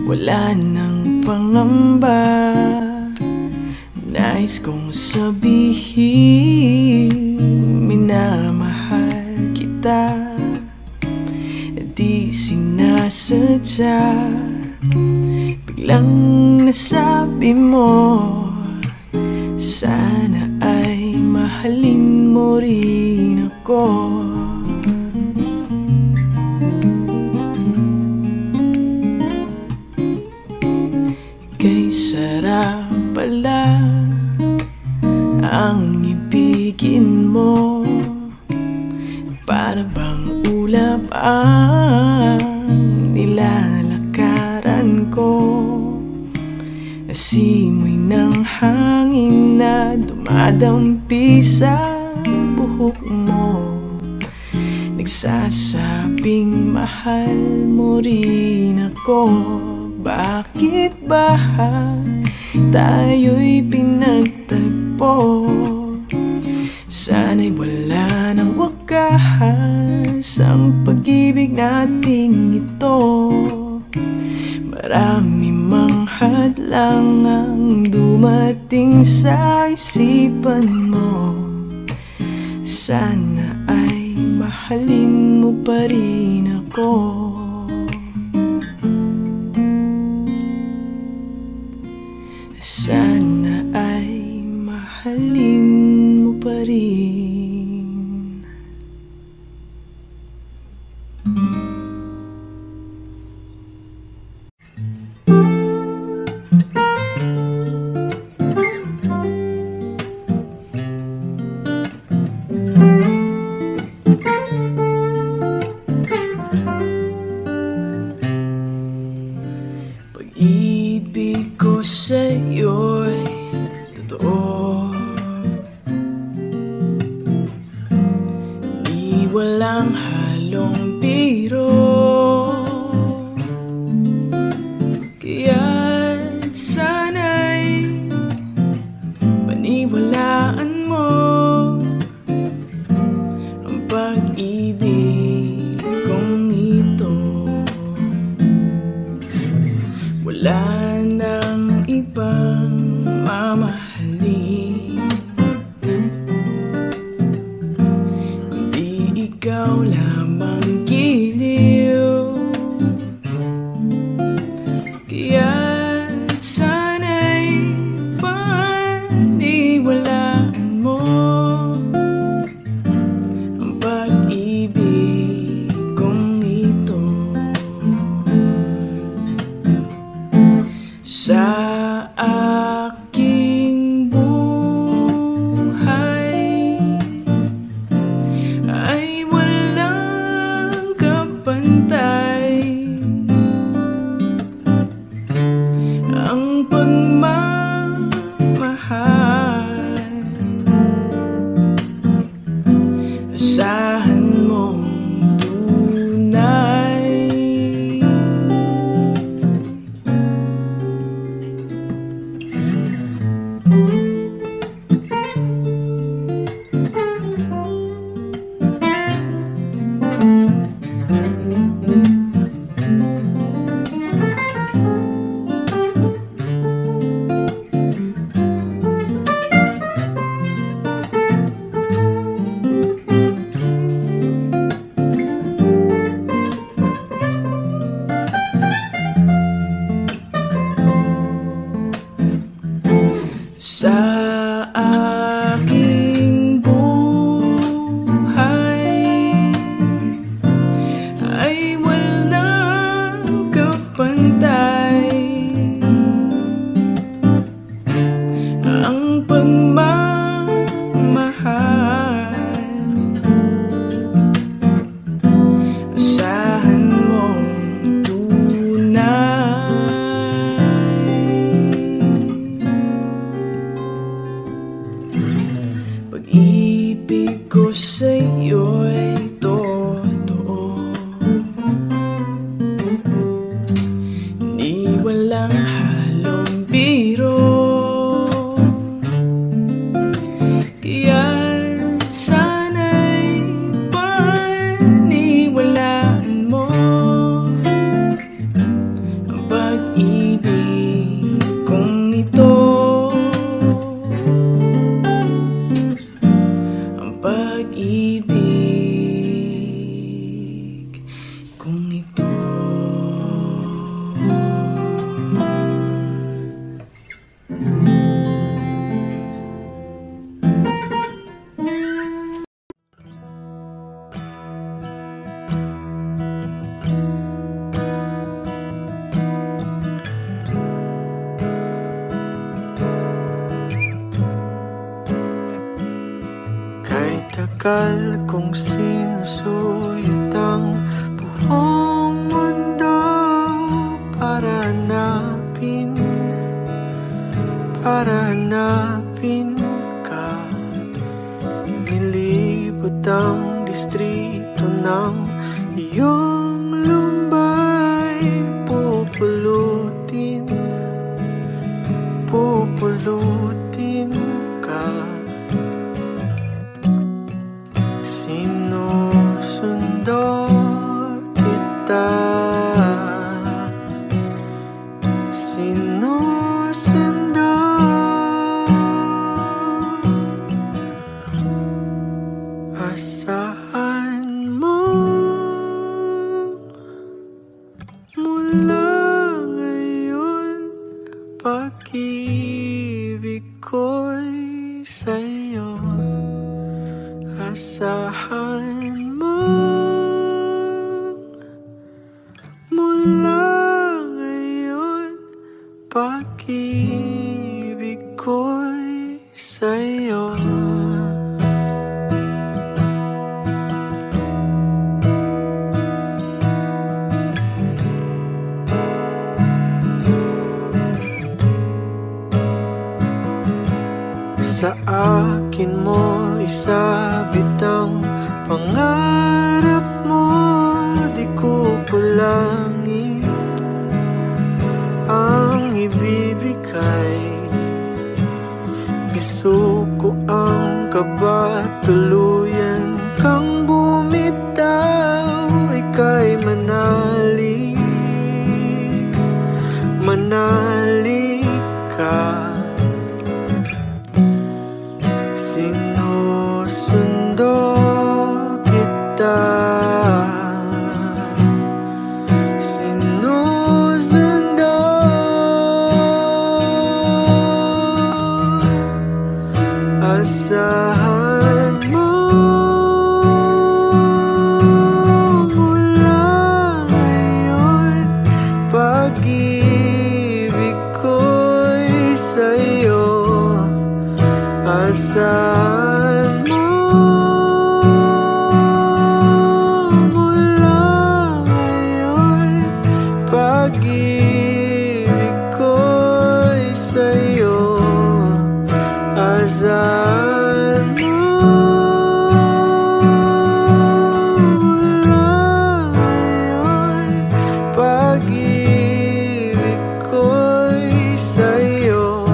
wala nang pangamba. Nais kong sabihin, minamahal kita. Di sinasadya, biglang nasabi mo, sana ay mahalin mo rin ako. Kay sarap pala ang ibigin mo, para bang ulap ang nilalakaran ko. Simoy ng hangin na dumadampi sa buhok mo, nagsasabing mahal mo rin ako. Bakit ba tayo'y pinagtagpo? Sana'y wala ng wakas ang pag-ibig nating ito. Marami mang hadlang ang dumating sa isipan mo. Sana ay mahalin mo pa rin ako. Sana ay mahalin mo pa rin. Pag-ibig ko sa'yo'y totoo, di walang halong biro. Kaya't sana'y paniwalaan mo ang pag-ibig kong ito. Wala nang ibang mamahalin kundi ikaw lamang giliw. Kaya't sana'y paniwalaan mo ang pag-ibig kong ito. Sa aking buhay ay walang kapantay ang pagmamahal. Asahan mong tunay. Sa aking buhay ay walang kapantay ang pagmamahal. Asahan mong tunay. Pag-ibig ko sa'yo'y totoo, di walang halong biro. Kaya't sana'y paniwalaan mo ang pag-ibig kong ito. Pag-ibig kung ito. Tagal kong sinusuyot ang buong mundo para hanapin ka. Nilibot ang distrito ng iyong lumbay. Pupulutin ka. akin mo isabit ang pangarap mo. Di ko kulangin ang ibibigay. Isuko ang kaba, tuluyan kang bumitaw. Ika'y manalik, manalik ka. Sinusundo kita, sinusundo. Asahan mo mula ngayon, pag-ibig ko'y sa'yo. Asahan mo mula ngayon, pag-ibig ko'y sa'yo. Asahan mo mula ngayon, pag-ibig ko'y sa'yo.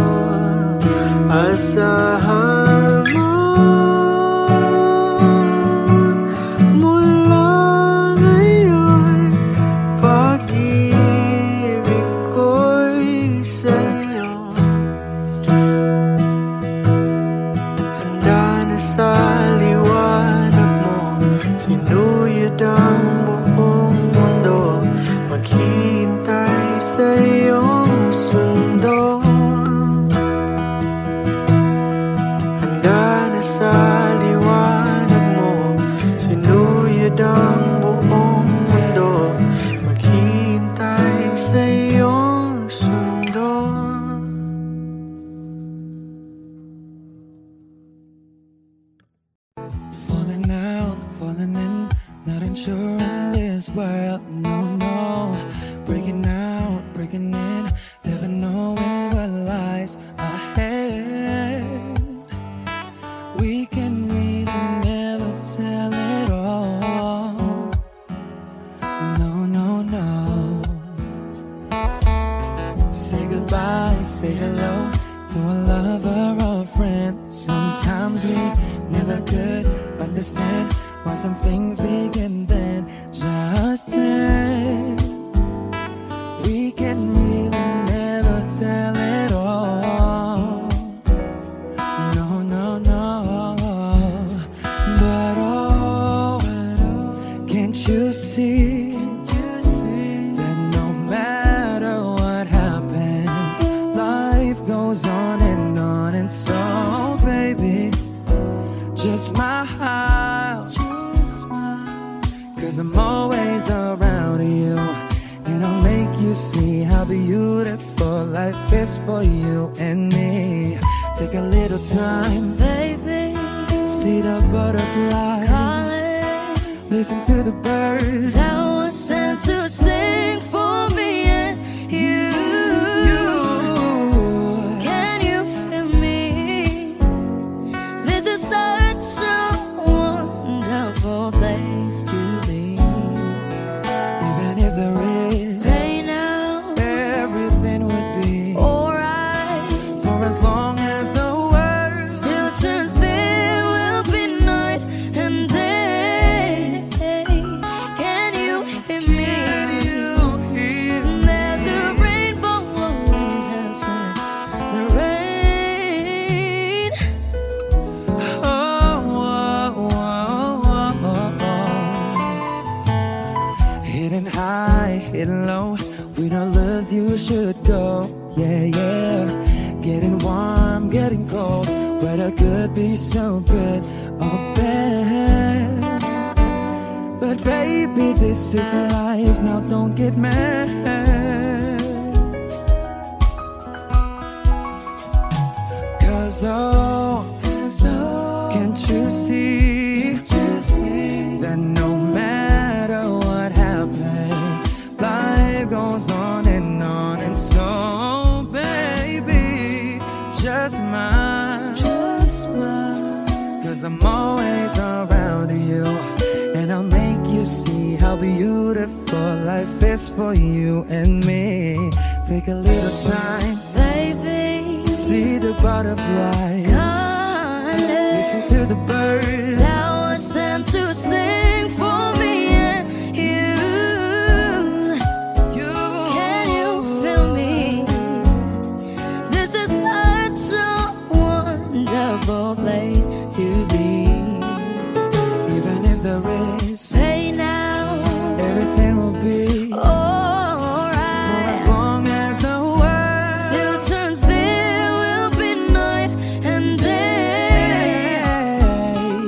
Asahan mo mula ngayon, pag-ibig ko'y sa'yo. Handa na sa liwanag mo, sinuyod ang buong mundo, maghihintay sa iyong sundo. Handa na sa liwanag mo, sinuyod ang buong mundo, maghihintay sa iyong sundo. Falling out, falling in, not unsure in this world, no, no. Breaking out, breaking in, never knowing what lies ahead. We can really never tell it all, no, no, no. Say goodbye, say hello to a lover or a friend. Sometimes we never could understand why some things begin then, just then. We can really never tell it all, no, no, no. But oh, can't you see that no matter what happens, life goes on, and so baby, just smile, cause I'm always around you, and I'll make you see how beautiful life is for you and me. Take a little time, baby, see the butterflies, calling, listen to the birds that was sent to sing for me and you. Can you feel me? This is such a wonderful place to be. Even if there is pain now, everything would be alright. for as long as the world Still turns, there will be night and day. Can you hear me? There's a rainbow always after the rain. Hidden high, hidden low, we don't lose, you should go. Yeah, yeah. Getting warm, getting cold, weather could be so good or bad. But baby, this is life, now don't get mad. Cause oh, can't you see that no matter what happens, life goes on, and so baby, just smile, you see how beautiful life is for you and me? Take a little time, baby. See the butterflies, listen to the birds. Flowers sent to sing for me and you. Can you feel me? This is such a wonderful place to be. Even if there is pain now, everything will be alright. For as long as the world still turns, there will be night and day.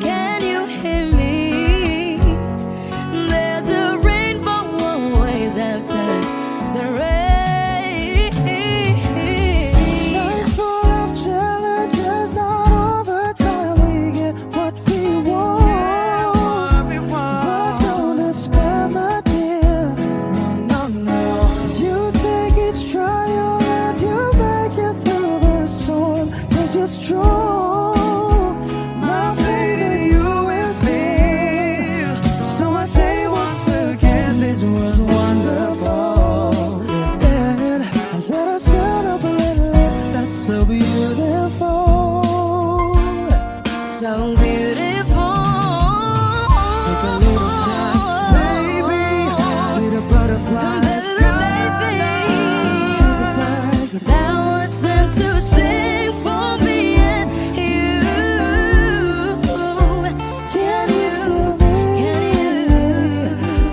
Can you hear me? There's a rainbow always after the rain. Life's full of challenges, not all the time we get what we want. But don't despair, my dear. No, no, no. You take each trial and you make it through the storm. 'Cause you're strong. My faith in you is near. So I say once again, this was wonderful. And let us celebrate life that's so beautiful. So beautiful. Take a little time, baby. See the butterflies. Listen to the birds. Flowers sent to sing for me and you. Can you feel me?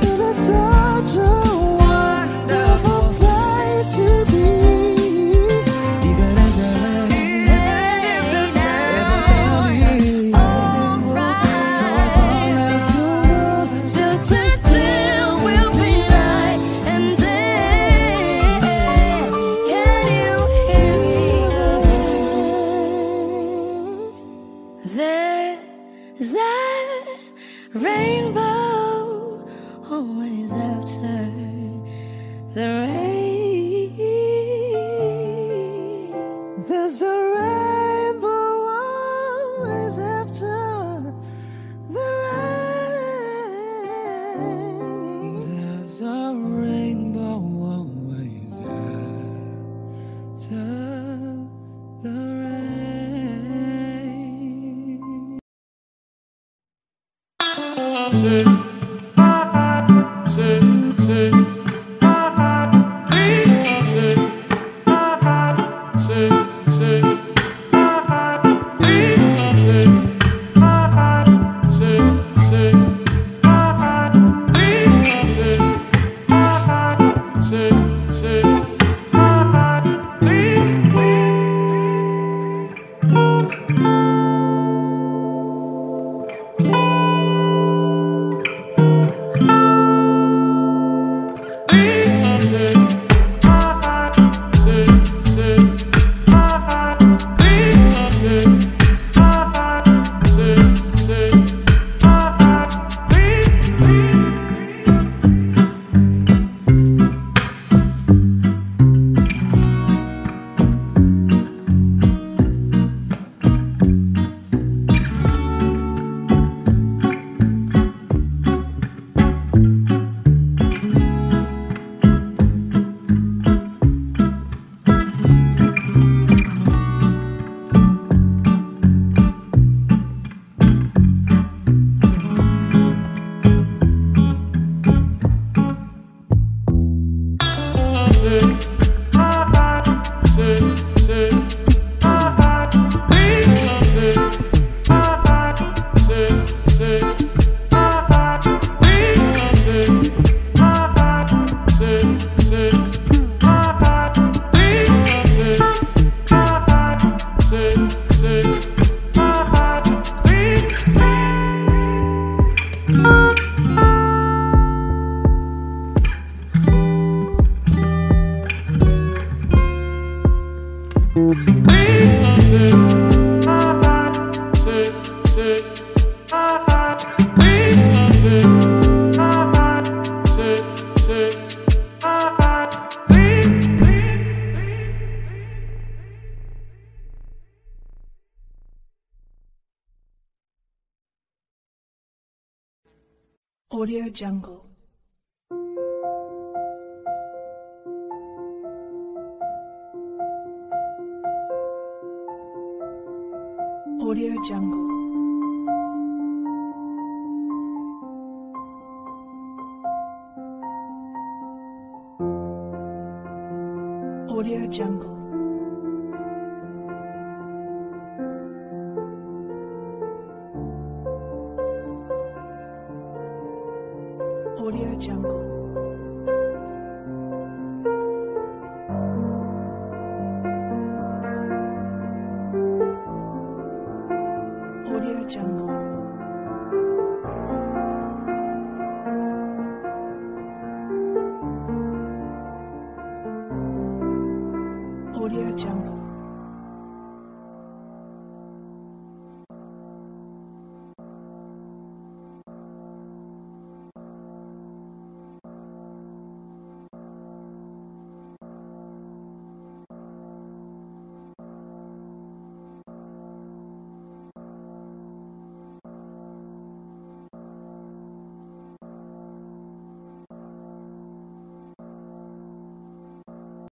This is such a wonderful place to be. Even as the rain, everything will be alright. For as long as the world Still turns, there will be night and day. Can you hear me? There's a rainbow always after the rain. There's a rainbow always after the rain. There's a rainbow always after the Audio Jungle. Audio Jungle. Audio Jungle. Audio Jungle. Audio Jungle.